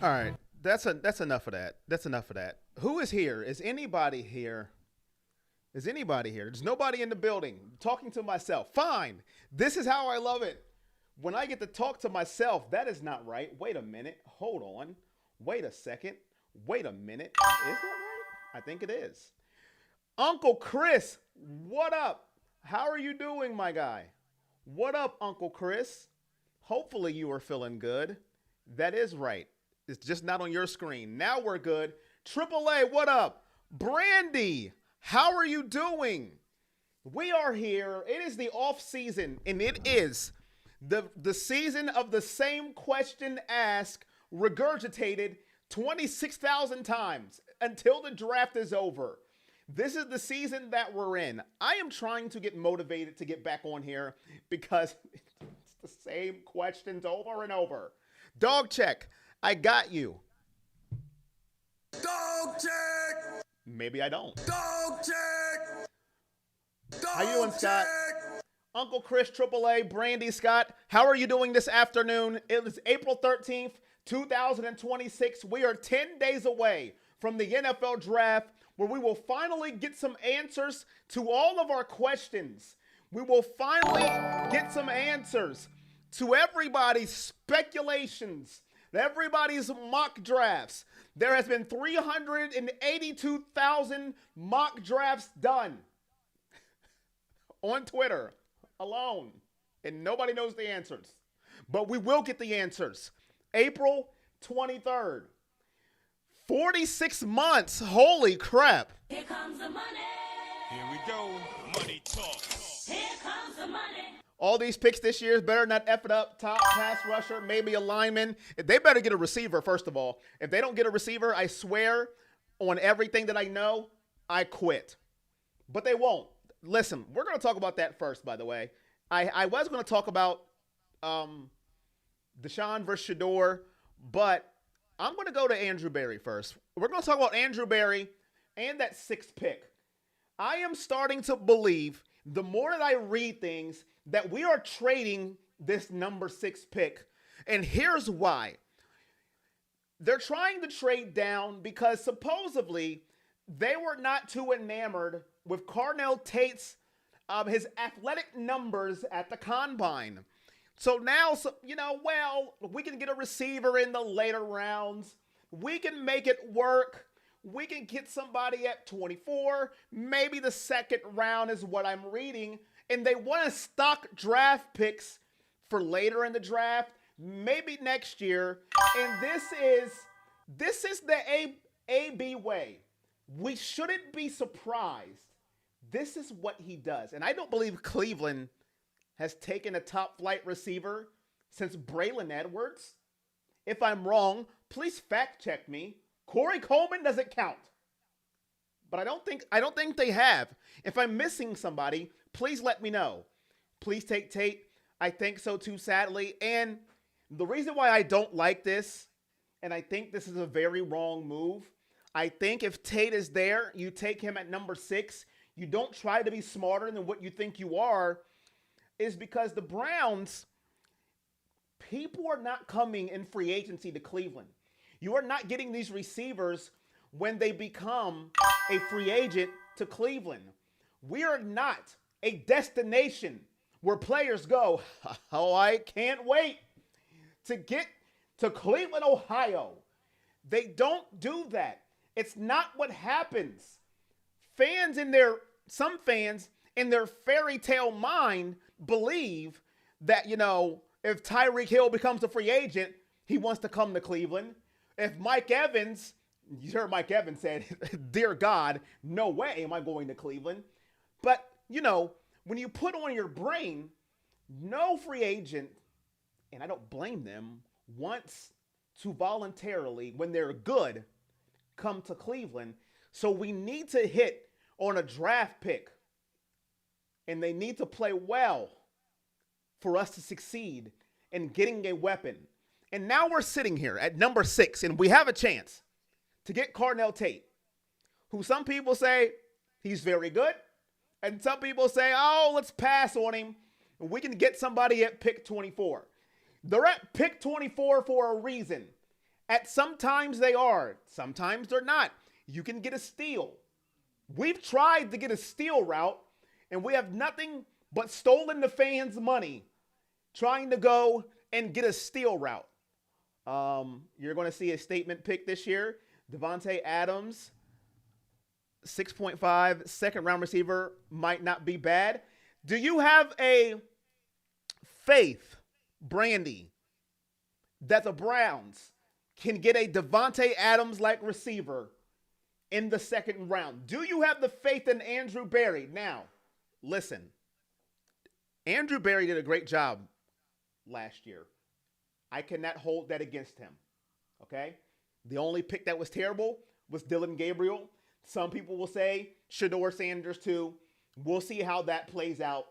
All right. That's enough of that. That's enough of that. Who is here? Is anybody here? Is anybody here? There's nobody in the building. I'm talking to myself. Fine. This is how I love it. When I get to talk to myself, that is not right. Wait a minute. Hold on. Wait a second. Wait a minute. Is that right? I think it is. Uncle Chris, what up? How are you doing, my guy? What up, Uncle Chris? Hopefully you are feeling good. That is right. It's just not on your screen. Now we're good. Triple A, what up? Brandy, how are you doing? We are here. It is the off season, and it is the season of the same question asked, regurgitated 26,000 times until the draft is over. This is the season that we're in. I am trying to get motivated to get back on here because it's the same questions over and over. Dog check. I got you. Dog check! Maybe I don't. Dog check! Dog How you doing, Scott? check! Uncle Chris, AAA, Brandy, Scott. How are you doing this afternoon? It is April 13th, 2026. We are 10 days away from the NFL draft, where we will finally get some answers to all of our questions. We will finally get some answers to everybody's speculations, everybody's mock drafts. There has been 382,000 mock drafts done on Twitter alone, and nobody knows the answers. But we will get the answers. April 23rd. 46 months. Holy crap. Here comes the money. Here we go. Money talk. Here comes the money. All these picks this year better not F it up. Top pass rusher, maybe a lineman. They better get a receiver, first of all. If they don't get a receiver, I swear on everything that I know, I quit. But they won't. Listen, we're going to talk about that first, by the way. I was going to talk about Deshaun versus Sheduer, but I'm going to go to Andrew Berry first. We're going to talk about Andrew Berry and that sixth pick. I am starting to believe, the more that I read things, that we are trading this number 6 pick. And here's why. They're trying to trade down because supposedly they were not too enamored with Carnell Tate's his athletic numbers at the combine. So now, we can get a receiver in the later rounds. We can make it work. We can get somebody at 24. Maybe the second round is what I'm reading. And they want to stock draft picks for later in the draft, maybe next year. And this is the AB way. We shouldn't be surprised. This is what he does. And I don't believe Cleveland has taken a top flight receiver since Braylon Edwards. If I'm wrong, please fact check me. Corey Coleman doesn't count. But I don't think they have. If I'm missing somebody, please let me know. Please take Tate. I think so too, sadly. And the reason why I don't like this, and I think this is a very wrong move, I think if Tate is there, you take him at number 6. You don't try to be smarter than what you think you are, is because the Browns, people are not coming in free agency to Cleveland. You are not getting these receivers when they become a free agent to Cleveland. We are not a destination where players go, oh, I can't wait to get to Cleveland, Ohio. They don't do that. It's not what happens. Some fans in their fairy tale mind believe that, if Tyreek Hill becomes a free agent, he wants to come to Cleveland. If Mike Evans, you heard Mike Evans said, dear God, no way am I going to Cleveland. But, when you put on your brain, no free agent, and I don't blame them, wants to voluntarily, when they're good, come to Cleveland. So we need to hit on a draft pick. And they need to play well for us to succeed in getting a weapon. And now we're sitting here at number 6, and we have a chance to get Carnell Tate, who some people say he's very good, and some people say, oh, let's pass on him. We can get somebody at pick 24. They're at pick 24 for a reason. At sometimes they are, sometimes they're not. You can get a steal. We've tried to get a steal route, and we have nothing but stolen the fans' money trying to go and get a steal route. You're going to see a statement pick this year. Devontae Adams, 6.5, second round receiver, might not be bad. Do you have a faith, Brandy, that the Browns can get a Devontae Adams-like receiver in the second round? Do you have the faith in Andrew Berry? Now, listen. Andrew Berry did a great job last year. I cannot hold that against him. Okay? The only pick that was terrible was Dylan Gabriel. Some people will say Sheduer Sanders too. We'll see how that plays out.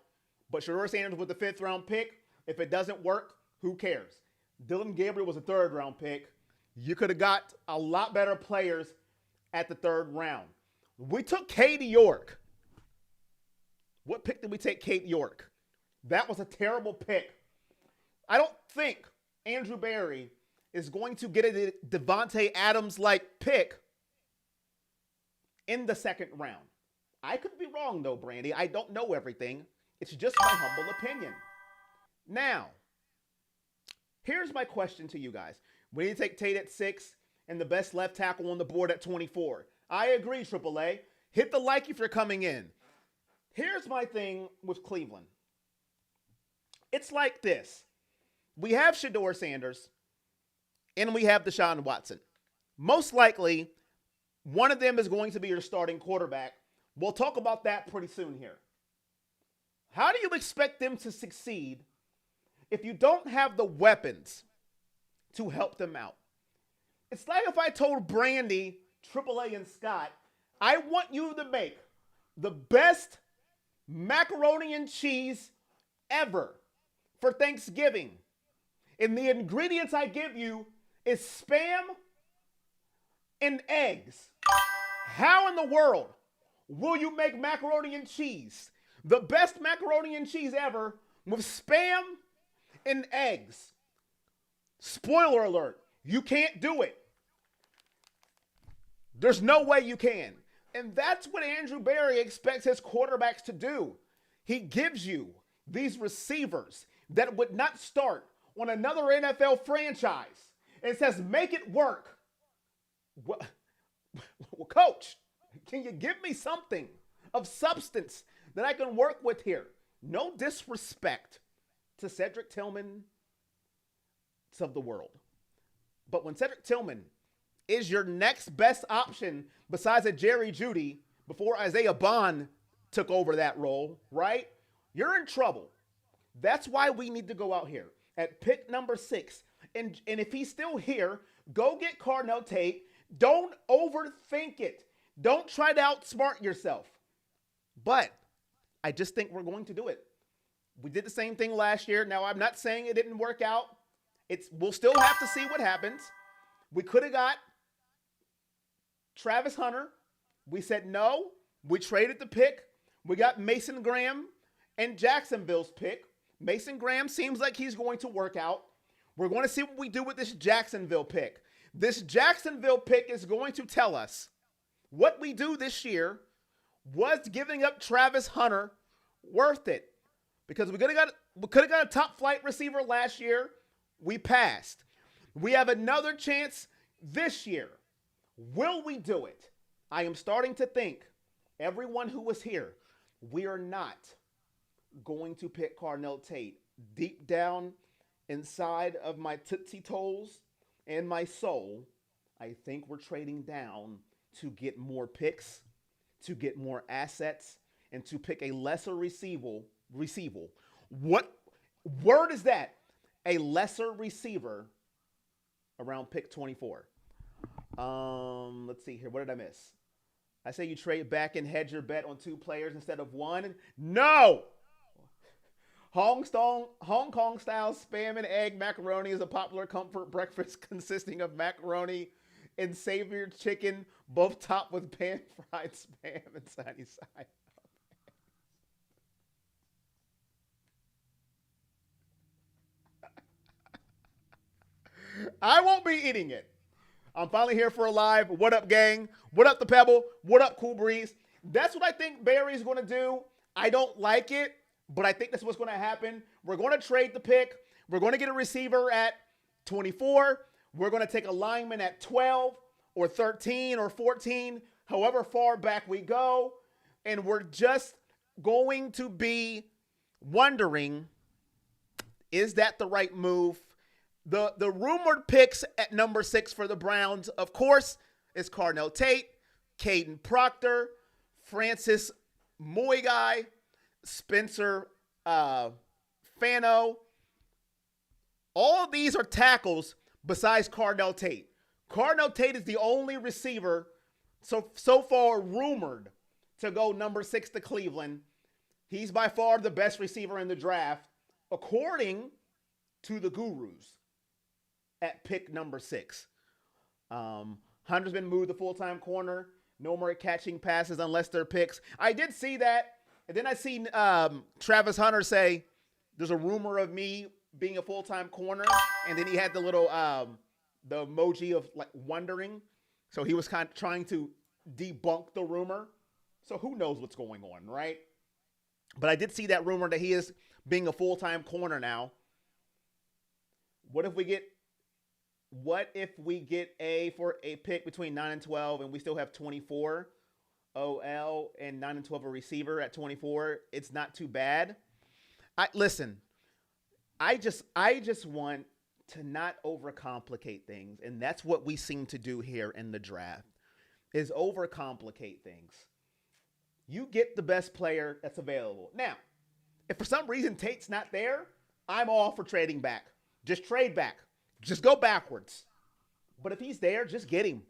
But Sheduer Sanders with the 5th round pick, if it doesn't work, who cares? Dylan Gabriel was a 3rd round pick. You could have got a lot better players at the 3rd round. We took Katie York. What pick did we take Kate York? That was a terrible pick. I don't think Andrew Berry is going to get a Devontae Adams-like pick in the 2nd round. I could be wrong, though, Brandy. I don't know everything. It's just my humble opinion. Now, here's my question to you guys. We need to take Tate at 6 and the best left tackle on the board at 24. I agree, AAA. Hit the like if you're coming in. Here's my thing with Cleveland. It's like this. We have Sheduer Sanders and we have Deshaun Watson. Most likely, one of them is going to be your starting quarterback. We'll talk about that pretty soon here. How do you expect them to succeed if you don't have the weapons to help them out? It's like if I told Brandy, AAA, and Scott, I want you to make the best macaroni and cheese ever for Thanksgiving. And the ingredients I give you is Spam and eggs. How in the world will you make macaroni and cheese? The best macaroni and cheese ever with Spam and eggs. Spoiler alert, you can't do it. There's no way you can. And that's what Andrew Berry expects his quarterbacks to do. He gives you these receivers that would not start on another NFL franchise and says, make it work. Well, coach, can you give me something of substance that I can work with here? No disrespect to Cedric Tillman of the world. But when Cedric Tillman is your next best option besides a Jerry Jeudy before Isaiah Bond took over that role, right? You're in trouble. That's why we need to go out here at pick number 6. And if he's still here, go get Carnell Tate. Don't overthink it. Don't try to outsmart yourself. But I just think we're going to do it. We did the same thing last year. Now, I'm not saying it didn't work out. We'll still have to see what happens. We could have got Travis Hunter. We said no. We traded the pick. We got Mason Graham and Jacksonville's pick. Mason Graham seems like he's going to work out. We're going to see what we do with this Jacksonville pick. This Jacksonville pick is going to tell us what we do this year. Was giving up Travis Hunter worth it? Because we could have got a top flight receiver last year. We passed. We have another chance this year. Will we do it? I am starting to think, everyone who was here, we are not going to pick Carnell Tate. Deep down inside of my Tootsie Toes and my soul, I think we're trading down to get more picks, to get more assets, and to pick a lesser receiver. What word is that? A lesser receiver around pick 24. Let's see here. What did I miss? I say you trade back and hedge your bet on 2 players instead of 1. No! Hong Kong style Spam and egg macaroni is a popular comfort breakfast consisting of macaroni and savory chicken, both topped with pan-fried Spam and sunny side. I won't be eating it. I'm finally here for a live. What up, gang? What up, the Pebble? What up, Cool Breeze? That's what I think Barry's going to do. I don't like it, but I think that's what's going to happen. We're going to trade the pick. We're going to get a receiver at 24. We're going to take a lineman at 12 or 13 or 14, however far back we go. And we're just going to be wondering, is that the right move? The rumored picks at number 6 for the Browns, of course, is Carnell Tate, Caden Proctor, Francis Moigai, Spencer Fano. All of these are tackles besides Carnell Tate. Carnell Tate is the only receiver so far rumored to go number 6 to Cleveland. He's by far the best receiver in the draft, according to the gurus at pick number 6. Hunter's been moved to full-time corner. No more catching passes unless they're picks. I did see that. And then I seen Travis Hunter say, there's a rumor of me being a full-time corner. And then he had the little, the emoji of like wondering. So he was kind of trying to debunk the rumor. So who knows what's going on, right? But I did see that rumor that he is being a full-time corner now. What if we get a for a pick between 9 and 12 and we still have 24 OL and 9 and 12 a receiver at 24? It's not too bad. I just want to not overcomplicate things, and that's what we seem to do here in the draft, is overcomplicate things. You get the best player that's available. Now, if for some reason Tate's not there, I'm all for trading back. Just trade back. Just go backwards. But if he's there, just get him.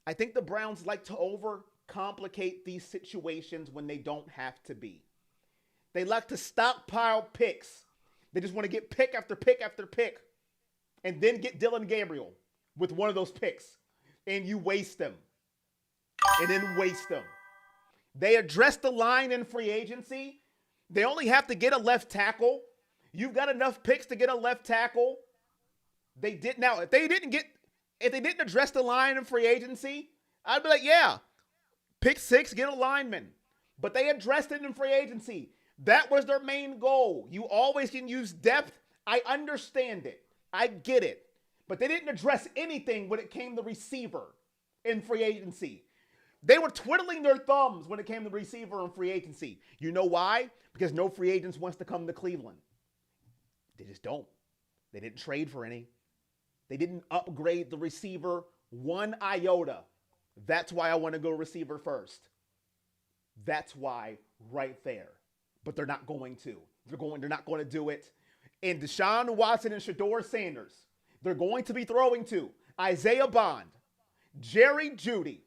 I think the Browns like to overcomplicate these situations when they don't have to be. They like to stockpile picks. They just want to get pick after pick after pick and then get Dylan Gabriel with one of those picks. And you waste them. And then waste them. They address the line in free agency. They only have to get a left tackle. You've got enough picks to get a left tackle. They did. Now, if they didn't address the line in free agency, I'd be like, yeah, pick 6, get a lineman. But they addressed it in free agency. That was their main goal. You always can use depth. I understand it. I get it. But they didn't address anything when it came to receiver in free agency. They were twiddling their thumbs when it came to receiver in free agency. You know why? Because no free agents wants to come to Cleveland. They just don't. They didn't trade for any. They didn't upgrade the receiver one iota. That's why I want to go receiver first. That's why right there. But they're not going to. They're not going to do it. And Deshaun Watson and Sheduer Sanders, they're going to be throwing to Isaiah Bond, Jerry Jeudy,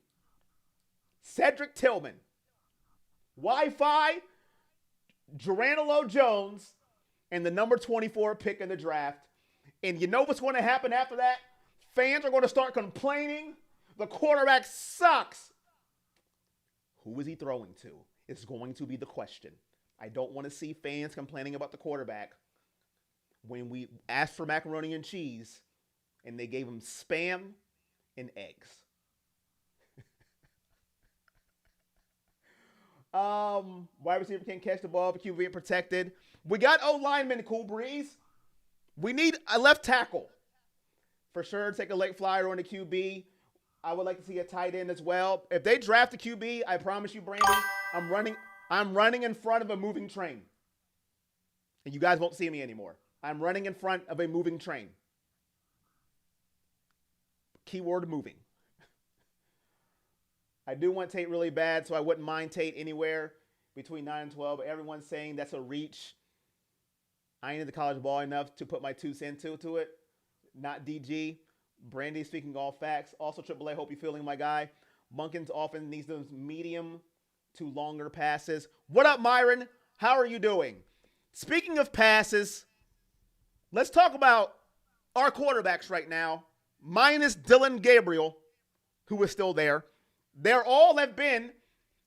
Cedric Tillman, Wi-Fi, Geronimo Jones, and the number 24 pick in the draft. And you know what's going to happen after that? Fans are going to start complaining. The quarterback sucks. Who is he throwing to? It's going to be the question. I don't want to see fans complaining about the quarterback when we asked for macaroni and cheese and they gave him Spam and eggs. Wide receiver can't catch the ball, but QB being protected. We got O-lineman, Cool Breeze. We need a left tackle. For sure, take a late flyer on the QB. I would like to see a tight end as well. If they draft a QB, I promise you, Brandon, I'm running in front of a moving train. And you guys won't see me anymore. I'm running in front of a moving train. Keyword moving. I do want Tate really bad, so I wouldn't mind Tate anywhere between 9 and 12. But everyone's saying that's a reach. I ain't into college ball enough to put my 2 cents into it. Not DG. Brandy speaking all facts. Also, AAA, hope you're feeling my guy. Monken's often needs those medium to longer passes. What up, Myron? How are you doing? Speaking of passes, let's talk about our quarterbacks right now, minus Dylan Gabriel, who is still there. They're all have been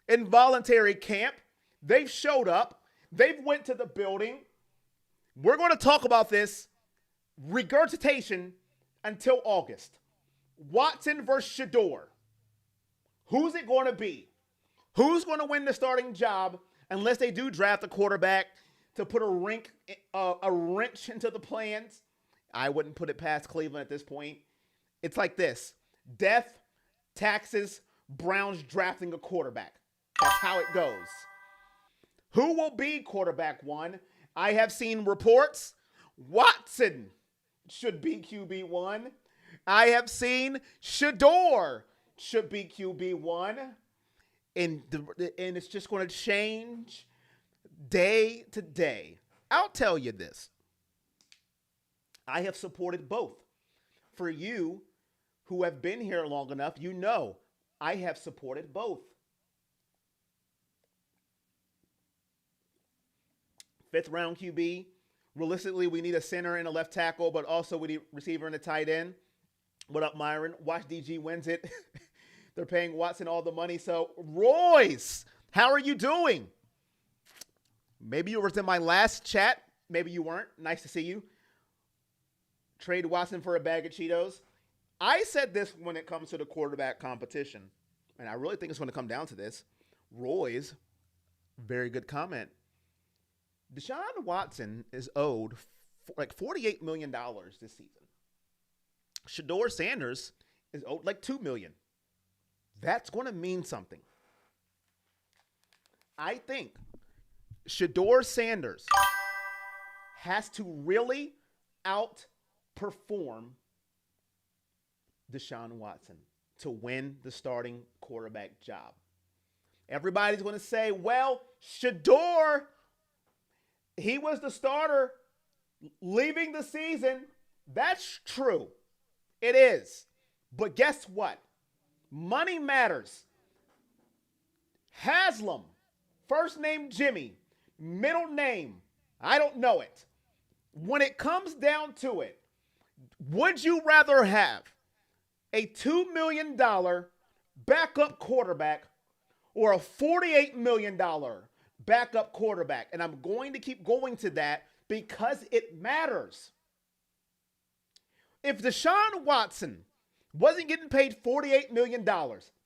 in voluntary camp. They've showed up. They've went to the building. We're going to talk about this regurgitation until August. Watson versus Sheduer. Who's it going to be? Who's going to win the starting job unless they do draft a quarterback to put a wrench into the plans? I wouldn't put it past Cleveland at this point. It's like this. Death, taxes, Browns drafting a quarterback. That's how it goes. Who will be quarterback one? I have seen reports. Watson should be QB1. I have seen Sheduer should be QB1. And it's just going to change day to day. I'll tell you this. I have supported both. For you who have been here long enough, you know I have supported both. Fifth round QB. Realistically, we need a center and a left tackle, but also we need a receiver and a tight end. What up, Myron? Watch DG wins it. They're paying Watson all the money. So, Royce, how are you doing? Maybe you were in my last chat. Maybe you weren't. Nice to see you. Trade Watson for a bag of Cheetos. I said this when it comes to the quarterback competition, and I really think it's going to come down to this. Roy's, very good comment. Deshaun Watson is owed like $48 million this season. Sheduer Sanders is owed like $2 million. That's going to mean something. I think Sheduer Sanders has to really outperform Deshaun Watson to win the starting quarterback job. Everybody's going to say, well, Sheduer, he was the starter leaving the season. That's true. It is. But guess what? Money matters. Haslam, first name Jimmy, middle name, I don't know it. When it comes down to it, would you rather have a $2 million backup quarterback or a $48 million backup quarterback? And I'm going to keep going to that because it matters. If Deshaun Watson wasn't getting paid $48 million,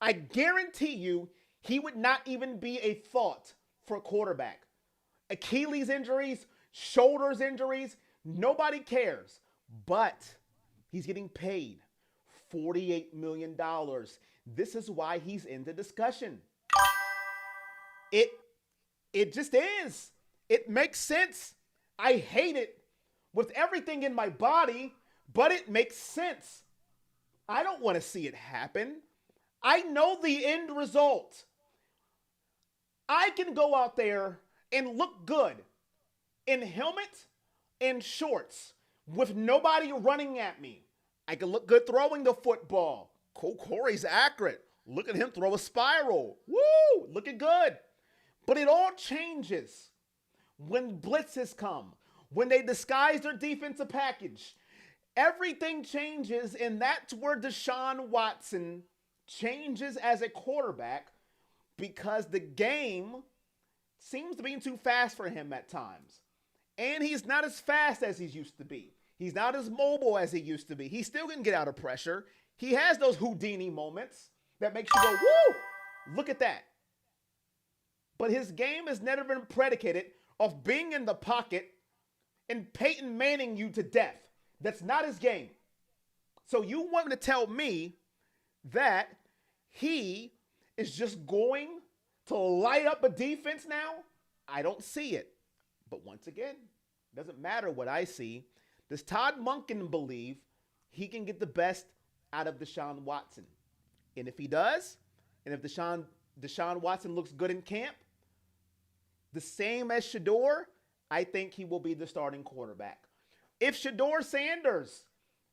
I guarantee you he would not even be a thought for a quarterback. Achilles injuries, shoulders injuries, nobody cares. But he's getting paid $48 million. This is why he's in the discussion. It just is. It makes sense. I hate it with everything in my body, but it makes sense. I don't want to see it happen. I know the end result. I can go out there and look good in helmet and shorts with nobody running at me. I can look good throwing the football. Corey's accurate. Look at him throw a spiral. Woo! Looking good. But it all changes when blitzes come, when they disguise their defensive package. Everything changes, and that's where Deshaun Watson changes as a quarterback because the game seems to be too fast for him at times. And he's not as fast as he used to be. He's not as mobile as he used to be. He still can get out of pressure. He has those Houdini moments that makes you go, woo, look at that. But his game has never been predicated of being in the pocket and Peyton Manning you to death. That's not his game. So you want to tell me that he is just going to light up a defense now? I don't see it. But once again, it doesn't matter what I see. Does Todd Monken believe he can get the best out of Deshaun Watson? And if he does, and if Deshaun Watson looks good in camp, the same as Sheduer, I think he will be the starting quarterback. If Sheduer Sanders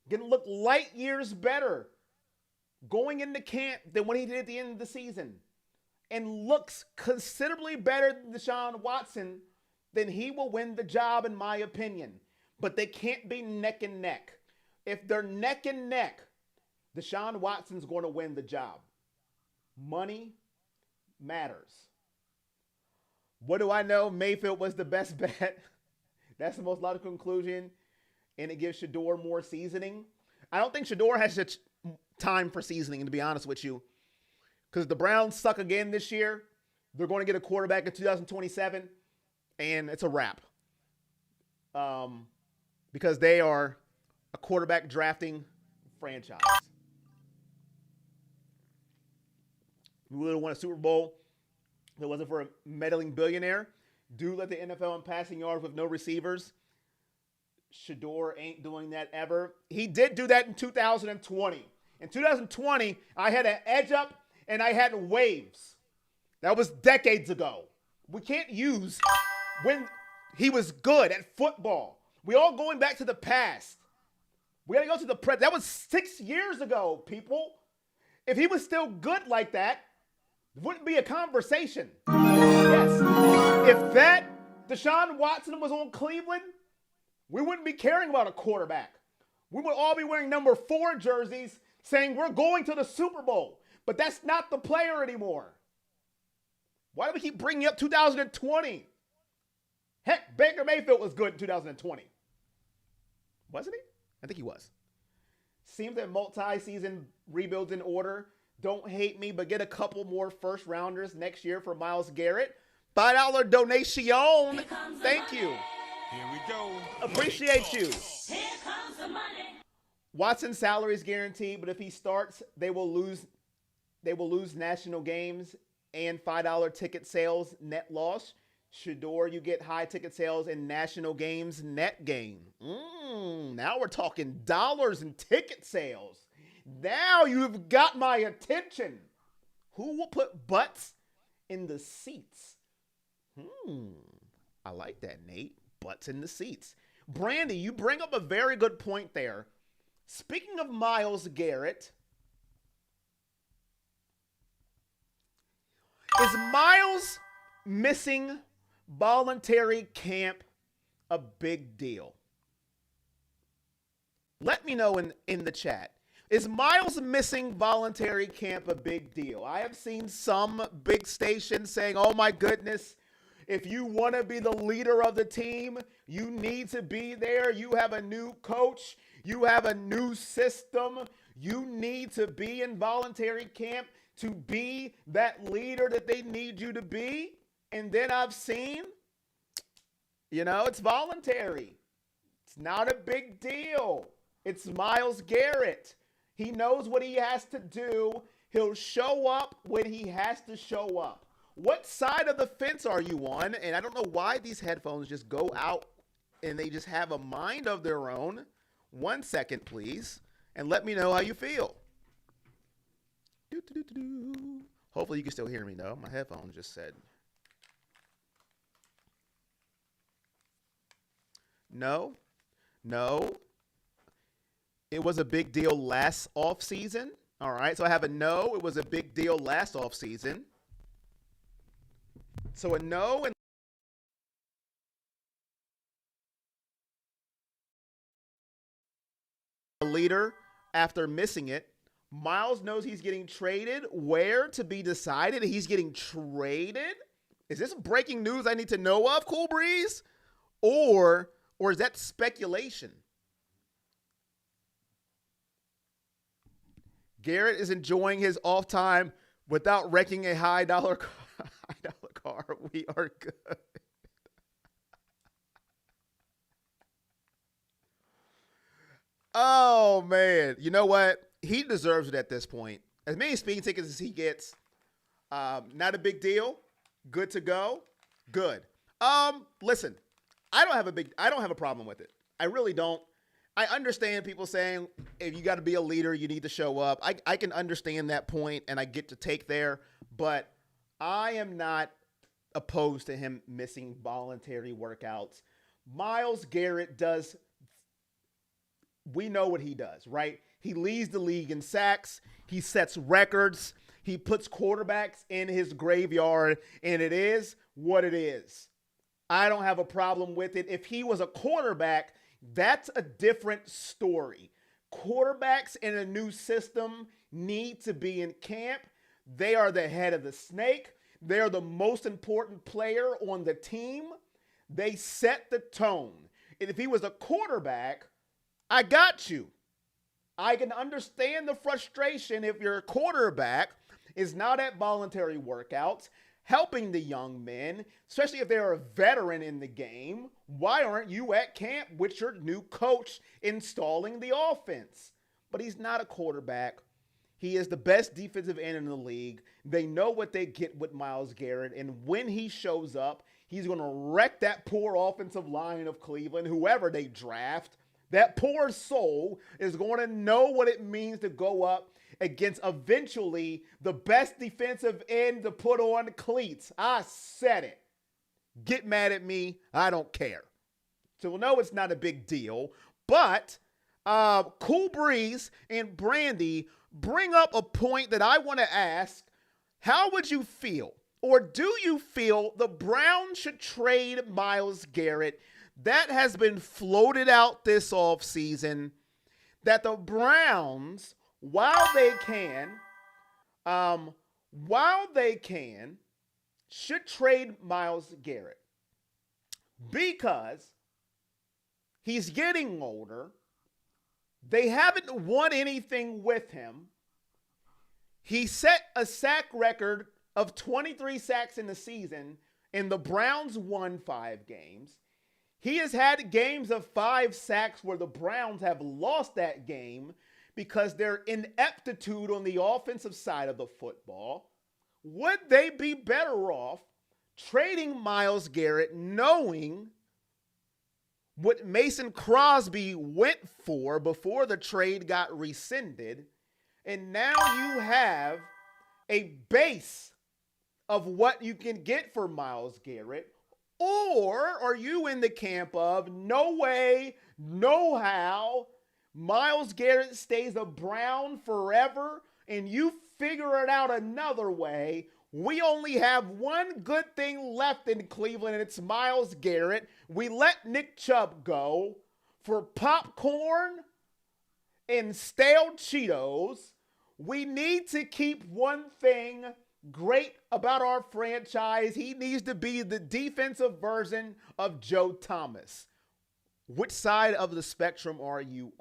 can look light years better going into camp than what he did at the end of the season and looks considerably better than Deshaun Watson, then he will win the job in my opinion. But they can't be neck and neck. If they're neck and neck, Deshaun Watson's going to win the job. Money matters. What do I know? Mayfield was the best bet. That's the most logical conclusion. And it gives Sheduer more seasoning. I don't think Sheduer has time for seasoning, to be honest with you. Because the Browns suck again this year. They're going to get a quarterback in 2027, and it's a wrap. Because they are a quarterback drafting franchise. We would have won a Super Bowl if it wasn't for a meddling billionaire. Do let the NFL in passing yards with no receivers. Sheduer ain't doing that ever. He did do that in 2020. In 2020, I had an edge up and I had waves. That was decades ago. We can't use when he was good at football. We all going back to the past. We got to go to the present. That was 6 years ago, people. If he was still good like that, it wouldn't be a conversation. Yes. If that Deshaun Watson was on Cleveland, we wouldn't be caring about a quarterback. We would all be wearing number 4 jerseys saying we're going to the Super Bowl. But that's not the player anymore. Why do we keep bringing up 2020? Heck, Baker Mayfield was good in 2020. Wasn't he? I think he was. Seems that multi-season rebuilds in order. Don't hate me, but get a couple more first rounders next year for Myles Garrett. $5 donation. Thank you. Here we go. Appreciate you. Here comes the money. Watson's salary is guaranteed, but if he starts, they will lose national games and $5 ticket sales net loss. Sheduer, you get high ticket sales and national games net gain. Now we're talking dollars and ticket sales. Now you've got my attention. Who will put butts in the seats? I like that, Nate. Butts in the seats. Brandy, you bring up a very good point there. Speaking of Myles Garrett, is Myles missing voluntary camp a big deal? Let me know in the chat. Is Myles missing voluntary camp a big deal? I have seen some big stations saying, oh my goodness, if you want to be the leader of the team, you need to be there. You have a new coach. You have a new system. You need to be in voluntary camp to be that leader that they need you to be. And then I've seen, it's voluntary. It's not a big deal. It's Myles Garrett. He knows what he has to do. He'll show up when he has to show up. What side of the fence are you on? And I don't know why these headphones just go out and they just have a mind of their own. 1 second, please. And let me know how you feel. Hopefully you can still hear me, though. My headphones just said. No. It was a big deal last offseason. All right, so I have a no. It was a big deal last offseason. So a no and a leader after missing it. Myles knows he's getting traded. Where to be decided? He's getting traded? Is this breaking news I need to know of, Cool Breeze? Or is that speculation? Garrett is enjoying his off time without wrecking a high dollar car. We are good. Oh, man. You know what? He deserves it at this point. As many speeding tickets as he gets, not a big deal. Good to go. Good. Listen, I don't have a problem with it. I really don't. I understand people saying if you got to be a leader, you need to show up. I can understand that point, and I get to take there, but I am not opposed to him missing voluntary workouts. Myles Garrett does, we know what he does, right? He leads the league in sacks. He sets records. He puts quarterbacks in his graveyard, and it is what it is. I don't have a problem with it. If he was a quarterback, that's a different story. Quarterbacks in a new system need to be in camp. They are the head of the snake. They are the most important player on the team. They set the tone. And if he was a quarterback, I got you. I can understand the frustration if your quarterback is not at voluntary workouts, helping the young men, especially if they're a veteran in the game. Why aren't you at camp with your new coach installing the offense? But he's not a quarterback. He is the best defensive end in the league. They know what they get with Myles Garrett. And when he shows up, he's going to wreck that poor offensive line of Cleveland, whoever they draft. That poor soul is going to know what it means to go up against eventually the best defensive end to put on cleats. I said it. Get mad at me. I don't care. So we'll know it's not a big deal. But Cool Breeze and Brandy bring up a point that I want to ask. How would you feel, or do you feel the Browns should trade Myles Garrett? That has been floated out this offseason, that the Browns, while they can, should trade Myles Garrett because he's getting older. They haven't won anything with him. He set a sack record of 23 sacks in the season, and the Browns won 5 games. He has had games of 5 sacks where the Browns have lost that game because their ineptitude on the offensive side of the football. Would they be better off trading Myles Garrett, knowing what Mason Crosby went for before the trade got rescinded, and now you have a base of what you can get for Myles Garrett? Or are you in the camp of no way, no how, Myles Garrett stays a Brown forever and you figure it out another way? We only have one good thing left in Cleveland, and it's Myles Garrett. We let Nick Chubb go for popcorn and stale Cheetos. We need to keep one thing great about our franchise. He needs to be the defensive version of Joe Thomas. Which side of the spectrum are you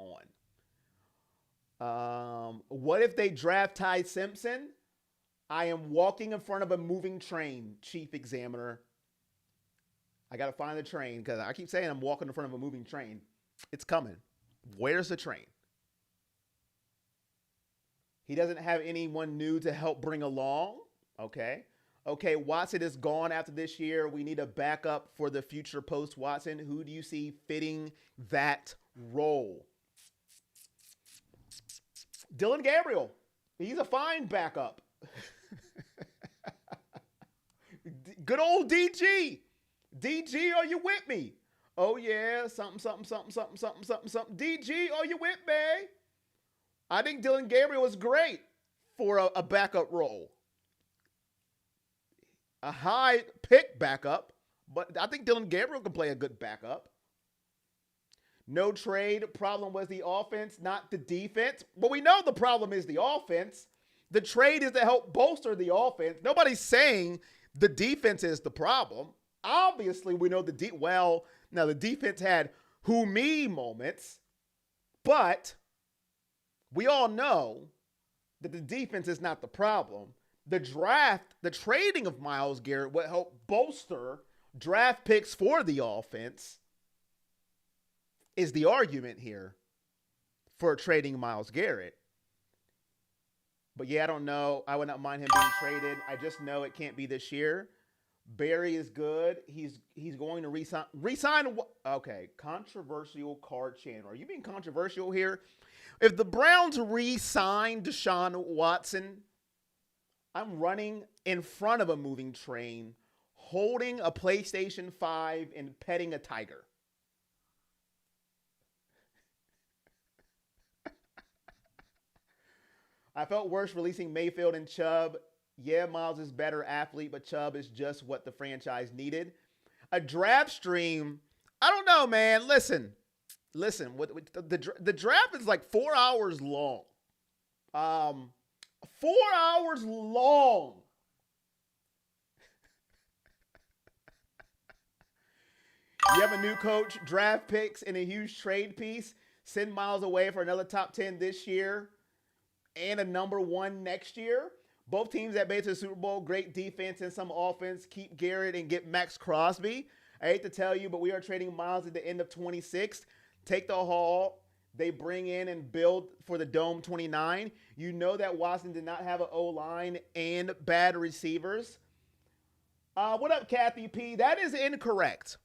on? What if they draft Ty Simpson? I am walking in front of a moving train, Chief Examiner. I got to find the train because I keep saying I'm walking in front of a moving train. It's coming. Where's the train? He doesn't have anyone new to help bring along. Okay, Watson is gone after this year. We need a backup for the future post-Watson. Who do you see fitting that role? Dylan Gabriel. He's a fine backup. Good old DG. DG, are you with me? Oh, yeah, something. DG, are you with me? I think Dylan Gabriel is great for a backup role. A high pick backup, but I think Dylan Gabriel can play a good backup. No trade. Problem was the offense, not the defense. But we know the problem is the offense. The trade is to help bolster the offense. Nobody's saying the defense is the problem. Obviously, we know the defense had who me moments, but we all know that the defense is not the problem. The trading of Myles Garrett would help bolster draft picks for the offense is the argument here for trading Myles Garrett. But yeah, I don't know. I would not mind him being traded. I just know it can't be this year. Barry is good. He's going to resign. Okay, controversial card channel. Are you being controversial here? If the Browns re-sign Deshaun Watson, I'm running in front of a moving train, holding a PlayStation 5 and petting a tiger. I felt worse releasing Mayfield and Chubb. Yeah, Myles is better athlete, but Chubb is just what the franchise needed. A draft stream, I don't know, man. Listen. The draft is like 4 hours long. 4 hours long. You have a new coach, draft picks, and a huge trade piece. send Myles away for another top 10 this year and a number 1 next year. Both teams that made it to the Super Bowl, great defense and some offense. Keep Garrett and get Max Crosby. I hate to tell you, but we are trading Myles at the end of 26. Take the haul. They bring in and build for the Dome 29. You know that Watson did not have an O-line and bad receivers. What up, Kathy P? That is incorrect.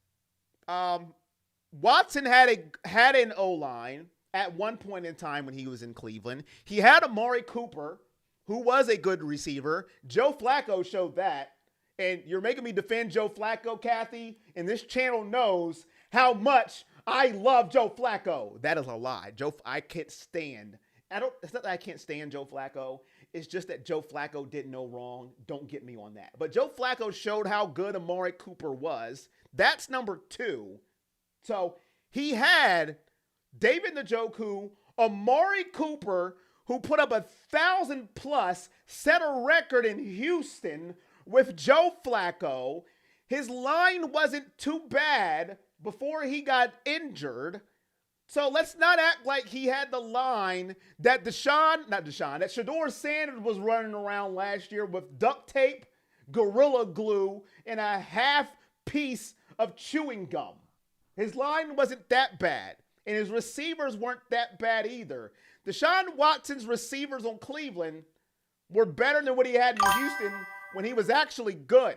Watson had an O-line at one point in time when he was in Cleveland. He had Amari Cooper, who was a good receiver. Joe Flacco showed that. And you're making me defend Joe Flacco, Kathy, and this channel knows how much I love Joe Flacco. That is a lie. I can't stand. It's not that I can't stand Joe Flacco. It's just that Joe Flacco did no wrong. Don't get me on that. But Joe Flacco showed how good Amari Cooper was. That's number 2. So he had David Njoku, Amari Cooper, who put up 1,000+, set a record in Houston with Joe Flacco. His line wasn't too bad before he got injured. So let's not act like he had the line that Sheduer Sanders was running around last year with duct tape, Gorilla Glue, and a half piece of chewing gum. His line wasn't that bad, and his receivers weren't that bad either. Deshaun Watson's receivers on Cleveland were better than what he had in Houston when he was actually good.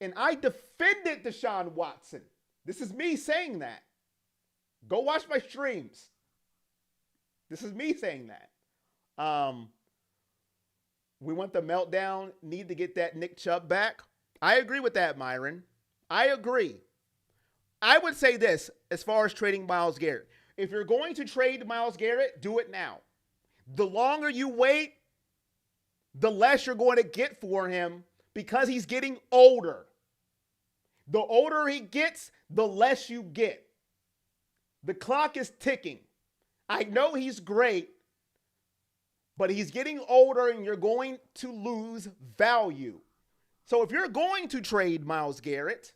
And I defended Deshaun Watson. This is me saying that. Go watch my streams. This is me saying that. We want the meltdown. Need to get that Nick Chubb back. I agree with that, Myron. I agree. I would say this as far as trading Myles Garrett. If you're going to trade Myles Garrett, do it now. The longer you wait, the less you're going to get for him because he's getting older. The older he gets, the less you get. The clock is ticking. I know he's great, but he's getting older and you're going to lose value. So if you're going to trade Myles Garrett,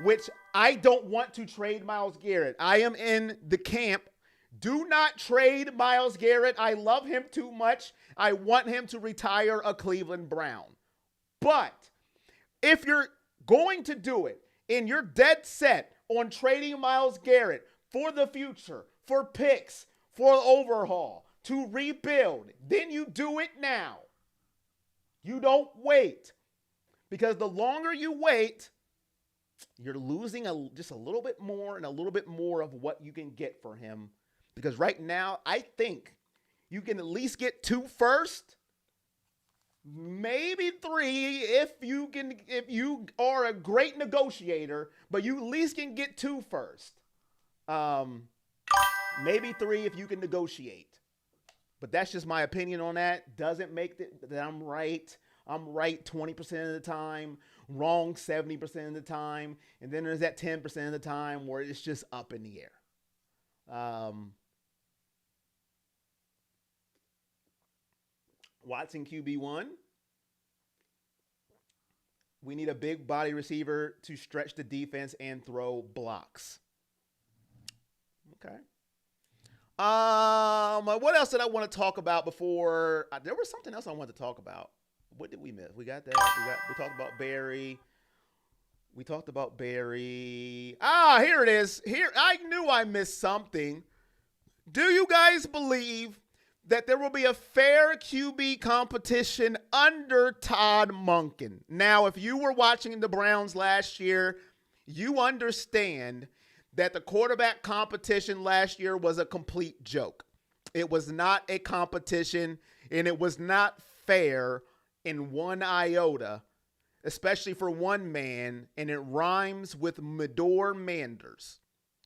which I don't want to trade Myles Garrett, I am in the camp. Do not trade Myles Garrett. I love him too much. I want him to retire a Cleveland Brown. But if you're going to do it and you're dead set on trading Myles Garrett for the future, for picks, for overhaul, to rebuild, then you do it now. You don't wait. Because the longer you wait, you're losing just a little bit more and a little bit more of what you can get for him. Because right now, I think you can at least get 2 first, maybe 3 if you are a great negotiator, but you at least can get 2 first. Maybe 3 if you can negotiate. But that's just my opinion on that. Doesn't make that I'm right. I'm right 20% of the time, wrong 70% of the time, and then there's that 10% of the time where it's just up in the air. Watson QB1. We need a big body receiver to stretch the defense and throw blocks. Okay. What else did I want to talk about before? There was something else I wanted to talk about. What did we miss? We got that. We talked about Barry. Here it is. Here, I knew I missed something. Do you guys believe that there will be a fair QB competition under Todd Monken? Now, if you were watching the Browns last year, you understand that the quarterback competition last year was a complete joke. It was not a competition, and it was not fair in one iota, especially for one man, and it rhymes with Medor Manders,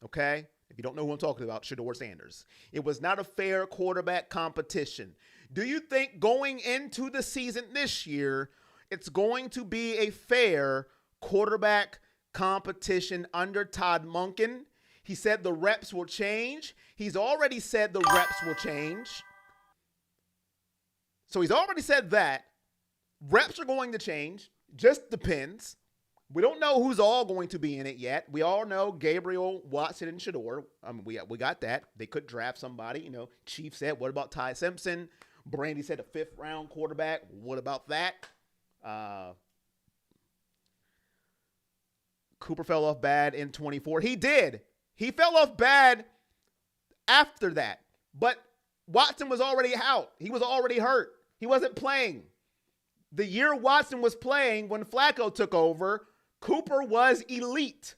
okay? If you don't know who I'm talking about, Sheduer Sanders. It was not a fair quarterback competition. Do you think going into the season this year, it's going to be a fair quarterback competition under Todd Monken? He said the reps will change. He's already said the reps will change. So he's already said that. Reps are going to change. Just depends. We don't know who's all going to be in it yet. We all know Gabriel, Watson, and Sheduer. We got that. They could draft somebody. Chief said, what about Ty Simpson? Brandy said a 5th-round quarterback. What about that? Cooper fell off bad in 24. He did. He fell off bad after that. But Watson was already out. He was already hurt. He wasn't playing. The year Watson was playing, when Flacco took over, Cooper was elite.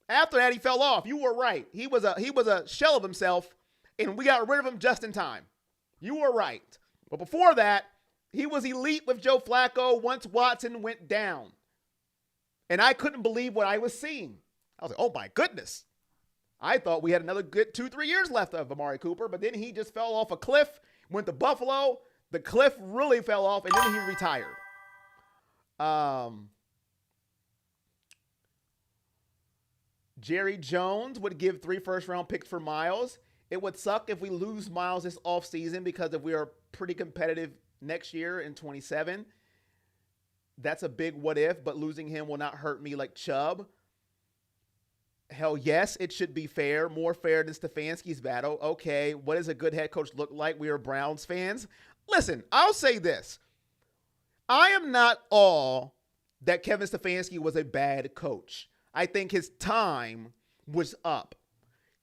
After that, he fell off. You were right. He was a shell of himself, and we got rid of him just in time. You were right. But before that, he was elite with Joe Flacco once Watson went down. And I couldn't believe what I was seeing. I was like, oh my goodness. I thought we had another good 2-3 years left of Amari Cooper, but then he just fell off a cliff, went to Buffalo. The cliff really fell off, and then he retired. Jerry Jones would give 3 first-round picks for Myles. It would suck if we lose Myles this offseason, because if we are pretty competitive next year in 27, that's a big what if, but losing him will not hurt me like Chubb. Hell yes, it should be fair, more fair than Stefanski's battle. Okay, what does a good head coach look like? We are Browns fans. Listen, I'll say this. I am not all that Kevin Stefanski was a bad coach. I think his time was up.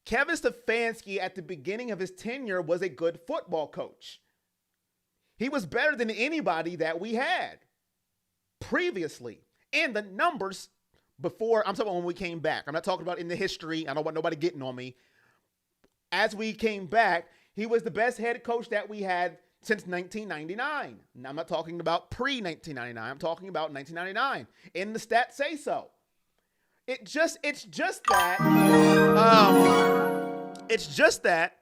Kevin Stefanski at the beginning of his tenure was a good football coach. He was better than anybody that we had previously. And the numbers before, I'm talking about when we came back. I'm not talking about in the history. I don't want nobody getting on me. As we came back, he was the best head coach that we had since 1999. Now, I'm not talking about pre-1999. I'm talking about 1999. And the stats say so. It's just that,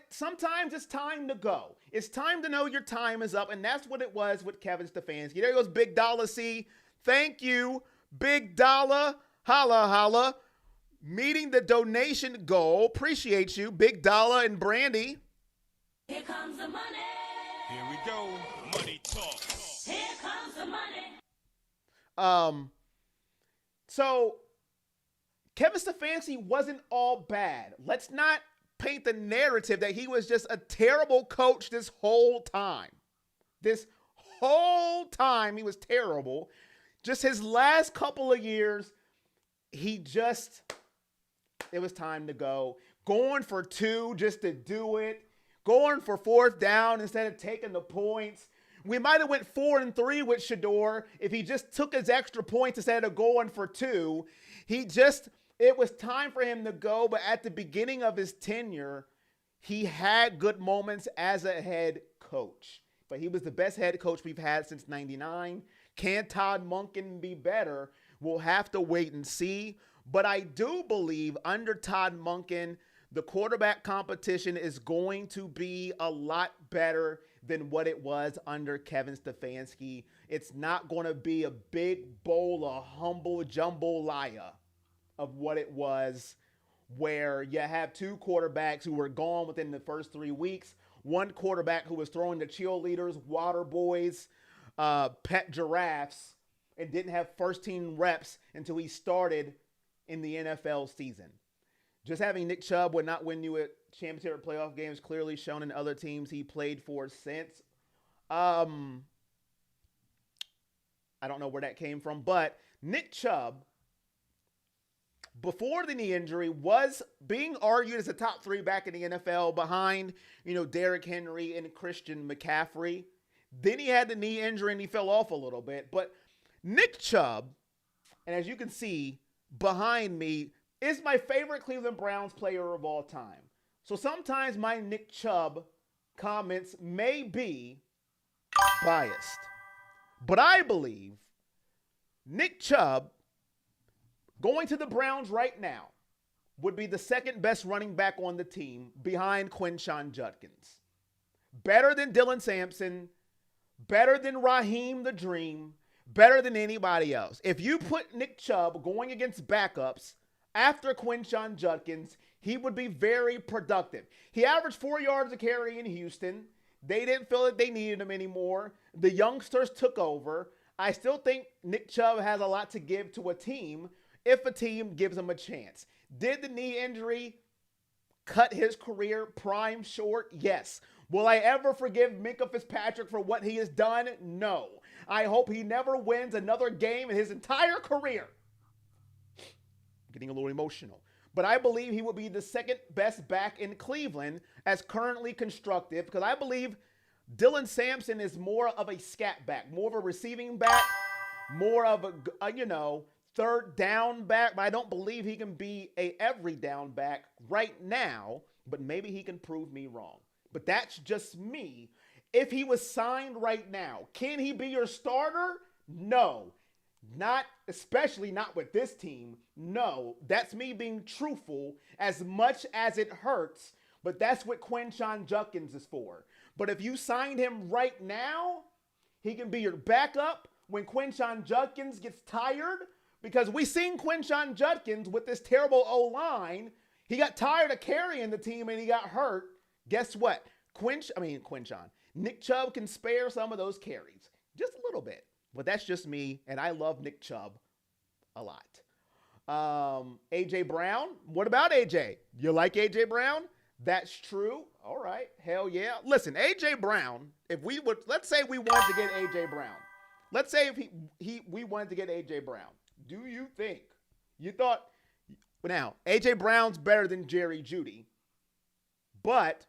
sometimes it's time to go. It's time to know your time is up, and that's what it was with Kevin Stefanski. There goes Big Dollar C. Thank you, Big Dollar. Holla, holla. Meeting the donation goal. Appreciate you, Big Dollar and Brandy. Here comes the money. Here we go. Money talk. Here comes the money. So Kevin Stefanski wasn't all bad. Let's not paint the narrative that he was just a terrible coach this whole time. This whole time he was terrible. Just his last couple of years, it was time to go. Going for 2 just to do it. Going for 4th down instead of taking the points. We might have went 4-3 with Sheduer if he just took his extra points instead of going for 2. It was time for him to go, but at the beginning of his tenure, he had good moments as a head coach. But he was the best head coach we've had since 99. Can Todd Monken be better? We'll have to wait and see. But I do believe under Todd Monken, the quarterback competition is going to be a lot better than what it was under Kevin Stefanski. It's not going to be a big bowl of humble jambalaya of what it was, where you have 2 quarterbacks who were gone within the first 3 weeks, 1 quarterback who was throwing the cheerleaders, water boys, pet giraffes, and didn't have first-team reps until he started in the NFL season. Just having Nick Chubb would not win you a championship or playoff games, clearly shown in other teams he played for since. I don't know where that came from, but Nick Chubb, before the knee injury, was being argued as a top 3 back in the NFL behind, Derrick Henry and Christian McCaffrey. Then he had the knee injury and he fell off a little bit. But Nick Chubb, and as you can see behind me, is my favorite Cleveland Browns player of all time. So sometimes my Nick Chubb comments may be biased. But I believe Nick Chubb, going to the Browns right now, would be the second best running back on the team behind Quinshon Judkins. Better than Dylan Sampson, better than Raheem the Dream, better than anybody else. If you put Nick Chubb going against backups after Quinshon Judkins, he would be very productive. He averaged 4 yards a carry in Houston. They didn't feel that they needed him anymore. The youngsters took over. I still think Nick Chubb has a lot to give to a team if a team gives him a chance. Did the knee injury cut his career prime short? Yes. Will I ever forgive Minkah Fitzpatrick for what he has done? No. I hope he never wins another game in his entire career. Getting a little emotional. But I believe he will be the second best back in Cleveland as currently constructed, because I believe Dylan Sampson is more of a scat back, more of a receiving back, more of a third down back, but I don't believe he can be a every down back right now, but maybe he can prove me wrong. But that's just me. If he was signed right now, can he be your starter? No. Not, especially not with this team. No. That's me being truthful as much as it hurts, but that's what Quinshon Judkins is for. But if you signed him right now, he can be your backup when Quinshon Judkins gets tired, because we seen Quinshon Judkins with this terrible O-line. He got tired of carrying the team and he got hurt. Guess what? Nick Chubb can spare some of those carries. Just a little bit. But that's just me, and I love Nick Chubb a lot. A.J. Brown. What about A.J.? You like A.J. Brown? That's true. All right. Hell yeah. Listen, A.J. Brown, let's say we wanted to get A.J. Brown. Let's say if we wanted to get A.J. Brown. Do you think, now, A.J. Brown's better than Jerry Jeudy, but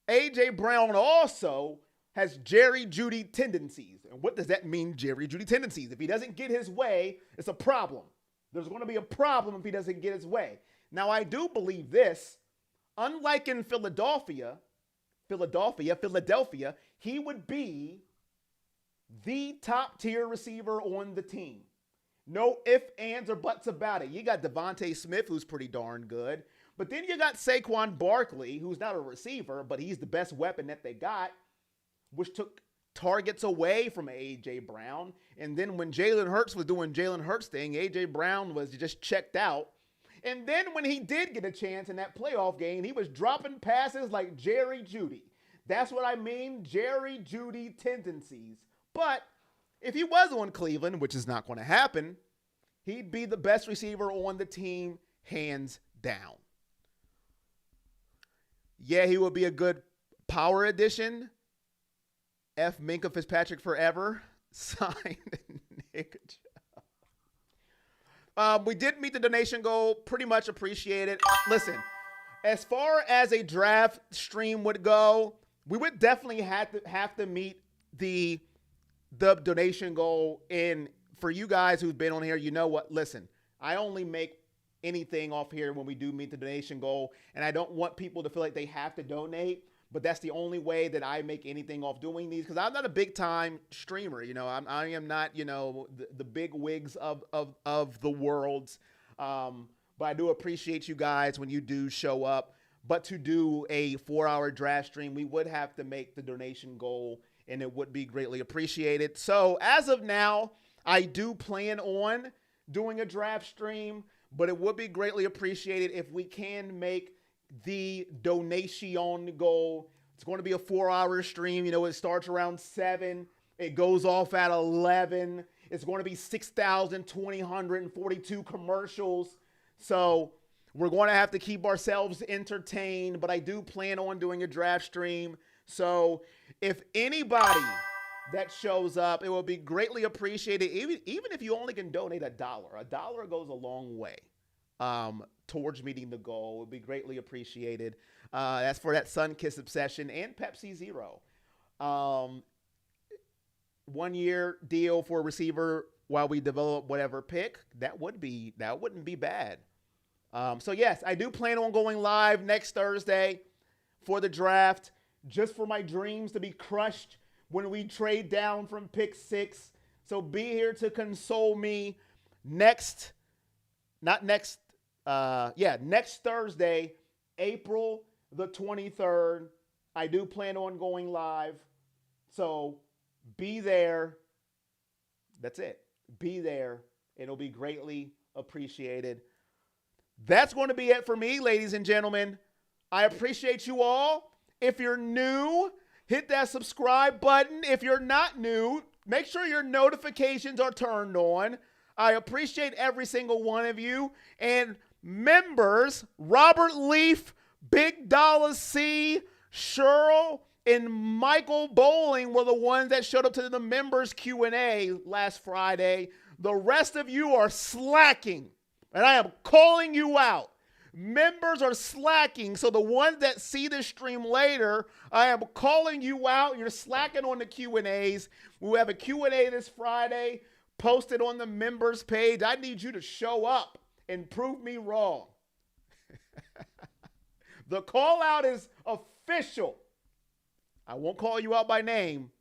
A.J. Brown also has Jerry Jeudy tendencies. And what does that mean, Jerry Jeudy tendencies? If he doesn't get his way, it's a problem. There's going to be a problem if he doesn't get his way. Now, I do believe this. Unlike in Philadelphia, he would be the top tier receiver on the team. No ifs, ands, or buts about it. You got Devontae Smith, who's pretty darn good. But then you got Saquon Barkley, who's not a receiver, but he's the best weapon that they got, which took targets away from A.J. Brown. And then when Jalen Hurts was doing Jalen Hurts thing, A.J. Brown was just checked out. And then when he did get a chance in that playoff game, he was dropping passes like Jerry Jeudy. That's what I mean, Jerry Jeudy tendencies. But if he was on Cleveland, which is not going to happen, he'd be the best receiver on the team, hands down. Yeah, he would be a good power addition. F Minkah Fitzpatrick forever. Signed Nick Chubb. We did meet the donation goal. Pretty much appreciate it. Listen, as far as a draft stream would go, we would definitely have to meet the donation goal. And for you guys who've been on here, you know what? Listen, I only make anything off here when we do meet the donation goal, and I don't want people to feel like they have to donate, but that's the only way that I make anything off doing these, because I'm not a big time streamer. I am not the big wigs of the world, but I do appreciate you guys when you do show up. But to do a 4-hour draft stream, we would have to make the donation goal, and it would be greatly appreciated. So as of now, I do plan on doing a draft stream, but it would be greatly appreciated if we can make the donation goal. It's going to be a 4-hour stream. It starts around 7. It goes off at 11. It's going to be 6,242 commercials. So we're going to have to keep ourselves entertained, but I do plan on doing a draft stream. So if anybody that shows up, it will be greatly appreciated. Even if you only can donate $1. $1 goes a long way towards meeting the goal. It would be greatly appreciated. That's for that Sunkiss Obsession and Pepsi Zero. 1-year deal for a receiver while we develop whatever pick. That wouldn't be bad. So yes, I do plan on going live next Thursday for the draft, just for my dreams to be crushed when we trade down from pick 6. So be here to console me next Thursday, April the 23rd. I do plan on going live. So be there. That's it. Be there. It'll be greatly appreciated. That's going to be it for me, ladies and gentlemen. I appreciate you all. If you're new, hit that subscribe button. If you're not new, Make sure your notifications are turned on. I appreciate every single one of you. And members, Robert Leaf, Big Dollar C, Cheryl, and Michael Bowling were the ones that showed up to the members Q&A last Friday. The rest of you are slacking, and I am calling you out. Members are slacking, so the ones that see this stream later, I am calling you out. You're slacking on the Q&As. We have a Q&A this Friday posted on the members page. I need you to show up and prove me wrong. The call out is official. I won't call you out by name,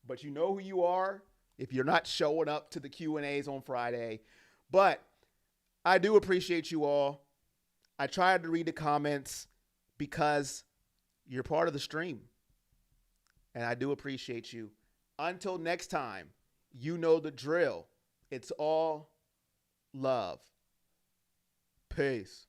but you know who you are if you're not showing up to the Q&As on Friday. But I do appreciate you all. I tried to read the comments because you're part of the stream. And I do appreciate you. Until next time, you know the drill. It's all love. Peace.